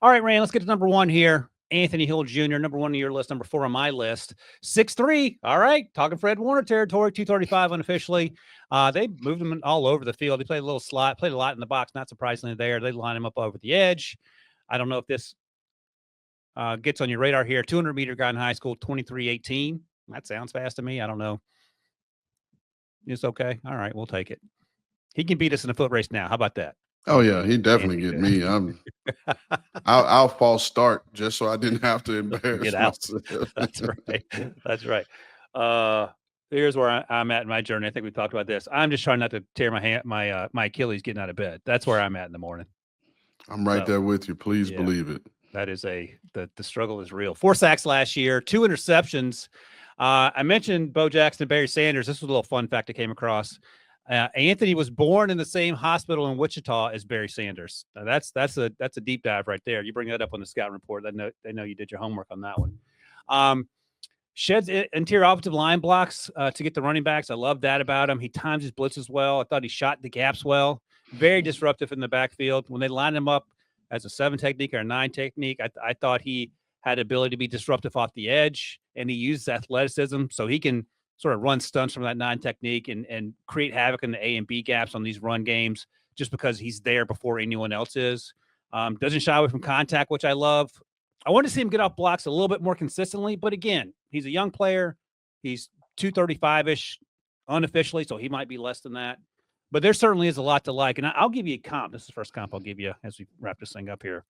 All right, Rand, let's get to number one here. Anthony Hill Jr., number one on your list, number four on my list. 6'3". All right. Talking Fred Warner territory, 235 unofficially. They moved him all over the field. He played a little slot, played a lot in the box, not surprisingly there. They line him up over the edge. I don't know if this gets on your radar here. 200-meter guy in high school, 23:18. That sounds fast to me. I don't know. It's okay. All right, we'll take it. He can beat us in a foot race now. How about that? Oh yeah, he definitely get me. I'll false start just so I didn't have to embarrass myself. That's right. That's right. Here's where I'm at in my journey. I think we talked about this. I'm just trying not to tear my Achilles getting out of bed. That's where I'm at in the morning. I'm right there with you. Please believe it. That is the struggle is real. 4 sacks last year, 2 interceptions. I mentioned Bo Jackson and Barry Sanders. This was a little fun fact I came across. Anthony was born in the same hospital in Wichita as Barry Sanders. Now that's a deep dive right there. You bring that up on the scouting report. They know you did your homework on that one. Sheds interior offensive line blocks to get the running backs. I love that about him. He times his blitzes well. I thought he shot the gaps well. Very disruptive in the backfield. When they line him up as a 7 technique or a 9 technique, I thought he had ability to be disruptive off the edge, and he used athleticism so he can sort of run stunts from that 9 technique and create havoc in the A and B gaps on these run games just because he's there before anyone else is. Doesn't shy away from contact, which I love. I want to see him get off blocks a little bit more consistently, but again, he's a young player. He's 235-ish unofficially, so he might be less than that. But there certainly is a lot to like, and I'll give you a comp. This is the first comp I'll give you as we wrap this thing up here.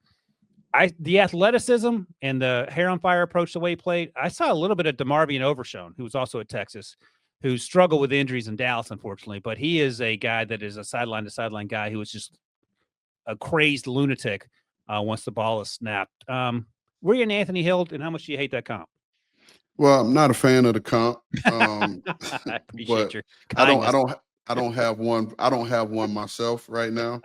The athleticism and the hair on fire approach, the way he played, I saw a little bit of DeMarvion Overshone, who was also at Texas, who struggled with injuries in Dallas, unfortunately. But he is a guy that is a sideline-to-sideline guy who is just a crazed lunatic once the ball is snapped. Were you in Anthony Hill, and how much do you hate that comp? Well, I'm not a fan of the comp. I appreciate your kindness. I don't have one. I don't have one myself right now.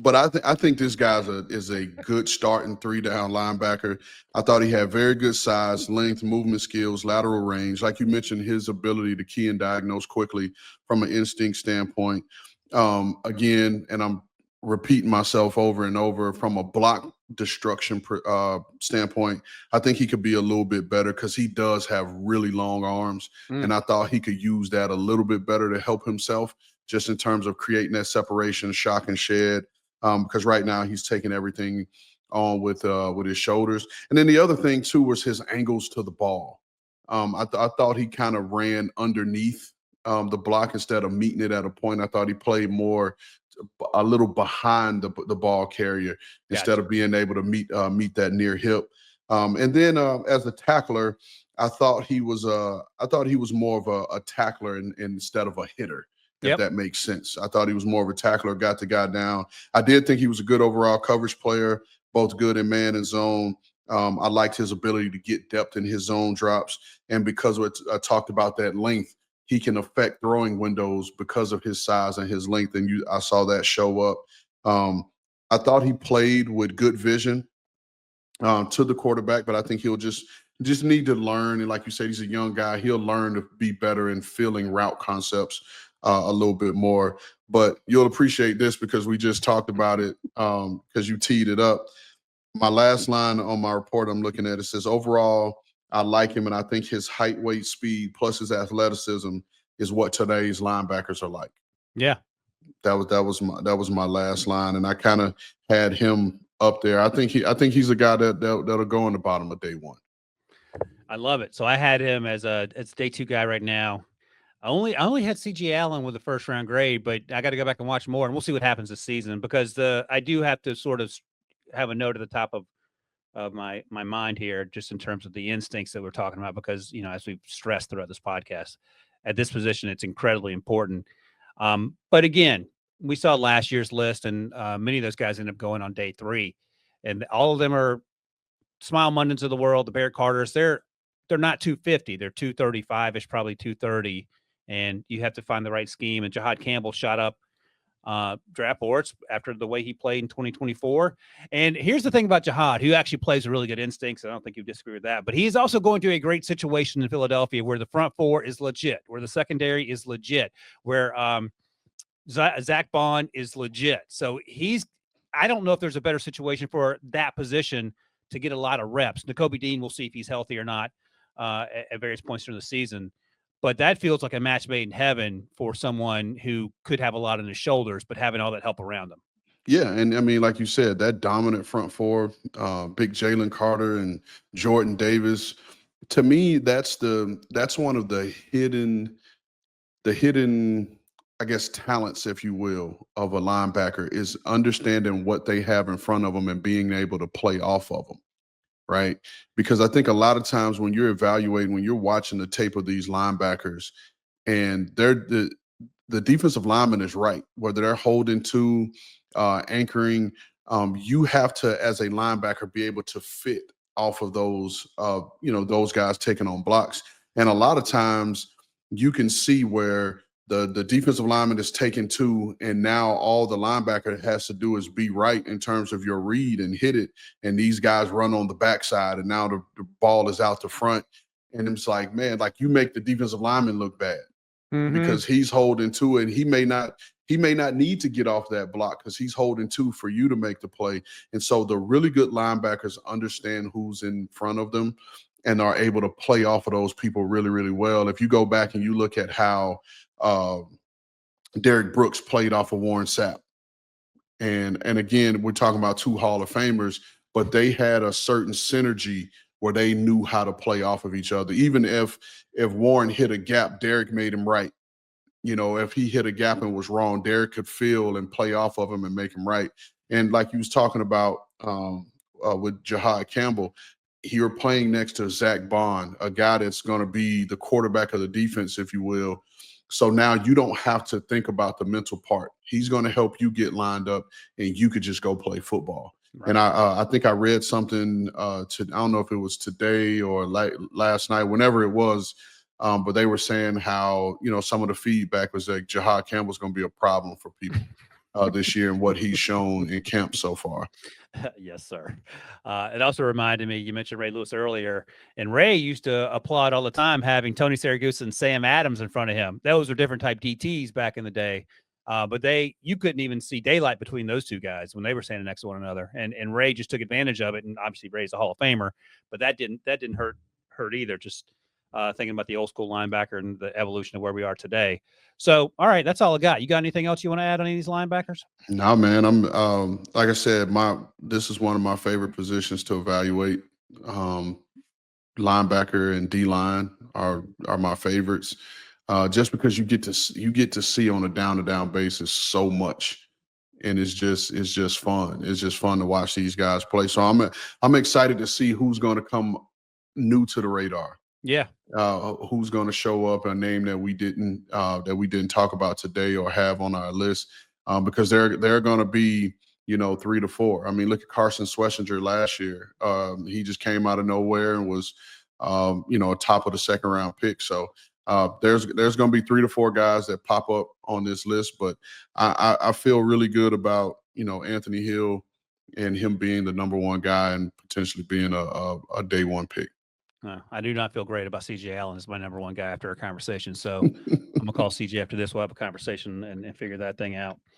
But I think this guy is a good starting 3-down linebacker. I thought he had very good size, length, movement skills, lateral range. Like you mentioned, his ability to key and diagnose quickly from an instinct standpoint. Again, and I'm repeating myself over and over, from a block destruction standpoint, I think he could be a little bit better because he does have really long arms. And I thought he could use that a little bit better to help himself just in terms of creating that separation, shock and shed. Because right now he's taking everything on with his shoulders. And then the other thing too was his angles to the ball. I thought he kind of ran underneath the block instead of meeting it at a point. I thought he played a little behind the ball carrier instead of being able to meet that near hip. And then as a tackler, I thought he was more of a tackler instead of a hitter. If that makes sense. I thought he was more of a tackler, got the guy down. I did think he was a good overall coverage player, both good in man and zone. I liked his ability to get depth in his zone drops. And because I talked about that length, he can affect throwing windows because of his size and his length. And I saw that show up. I thought he played with good vision to the quarterback, but I think he'll just need to learn. And like you said, he's a young guy. He'll learn to be better in filling route concepts a little bit more. But you'll appreciate this because we just talked about it because you teed it up. My last line on my report I'm looking at, it says, overall, I like him, and I think his height, weight, speed, plus his athleticism is what today's linebackers are like. Yeah. That was my last line, and I kind of had him up there. I think he's a guy that'll go in the bottom of day one. I love it. So I had him as day 2 guy right now. I only had C.J. Allen with the first round grade, but I got to go back and watch more, and we'll see what happens this season because I do have to sort of have a note at the top of my mind here, just in terms of the instincts that we're talking about, because as we've stressed throughout this podcast, at this position it's incredibly important. But again, we saw last year's list, and many of those guys end up going on day 3, and all of them are Smile Mundins of the world, the Barrett Carters. They're not 250, they're 235-ish, probably 230. And you have to find the right scheme. And Jahad Campbell shot up draft boards after the way he played in 2024. And here's the thing about Jahad, who actually plays with really good instincts. I don't think you disagree with that. But he's also going through a great situation in Philadelphia where the front 4 is legit, where the secondary is legit, where Zach Bond is legit. So he's I don't know if there's a better situation for that position to get a lot of reps. Nakobe Dean, we'll see if he's healthy or not at various points during the season. But that feels like a match made in heaven for someone who could have a lot on his shoulders, but having all that help around them. Yeah, and I mean, like you said, that dominant front four, big Jalen Carter and Jordan Davis. To me, that's one of the hidden, I guess, talents, if you will, of a linebacker is understanding what they have in front of them and being able to play off of them, right? Because I think a lot of times when you're evaluating, when you're watching the tape of these linebackers, and the defensive lineman is right, whether they're holding to, anchoring, you have to, as a linebacker, be able to fit off of those, those guys taking on blocks. And a lot of times you can see where the defensive lineman is taking two, and now all the linebacker has to do is be right in terms of your read and hit it. And these guys run on the backside, and now the ball is out the front. And it's like, man, like you make the defensive lineman look bad Mm-hmm. because he's holding to it. And he may not need to get off that block because he's holding two for you to make the play. And so the really good linebackers understand who's in front of them and are able to play off of those people really, really well. If you go back and you look at how uh, Derek Brooks played off of Warren Sapp, and again, we're talking about two Hall of Famers, but they had a certain synergy where they knew how to play off of each other. Even if Warren hit a gap, Derek made him right. If he hit a gap and was wrong, Derek could feel and play off of him and make him right. And like you was talking about, with Jahad Campbell, you're playing next to Zach Bond, a guy that's going to be the quarterback of the defense, if you will. So now you don't have to think about the mental part. He's going to help you get lined up, and you could just go play football. Right. And I think I read something, I don't know if it was today or last night, whenever it was, but they were saying how, some of the feedback was that Jahad Campbell's going to be a problem for people this year and what he's shown in camp so far. Yes, sir. It also reminded me, you mentioned Ray Lewis earlier, and Ray used to applaud all the time having Tony Siragusa and Sam Adams in front of him. Those were different type DTs back in the day. But you couldn't even see daylight between those two guys when they were standing next to one another. And Ray just took advantage of it. And obviously Ray's a Hall of Famer, but that didn't hurt either. Just thinking about the old school linebacker and the evolution of where we are today. So, all right, that's all I got. You got anything else you want to add on any of these linebackers? No, man, I'm like I said, this is one of my favorite positions to evaluate. Um, Linebacker and D line are my favorites, just because you get to see on a down to down basis so much, and it's just fun. It's just fun to watch these guys play. So I'm excited to see who's going to come new to the radar. Yeah. Who's going to show up, a name that we didn't talk about today or have on our list, because they're going to be 3 to 4. I mean, look at Carson Schwessinger last year. He just came out of nowhere and was a top of the second round pick. So there's going to be 3 to 4 guys that pop up on this list, but I feel really good about Anthony Hill and him being the number one guy and potentially being a day one pick. I do not feel great about CJ Allen as my number one guy after our conversation. So I'm gonna call CJ after this. We'll have a conversation and figure that thing out.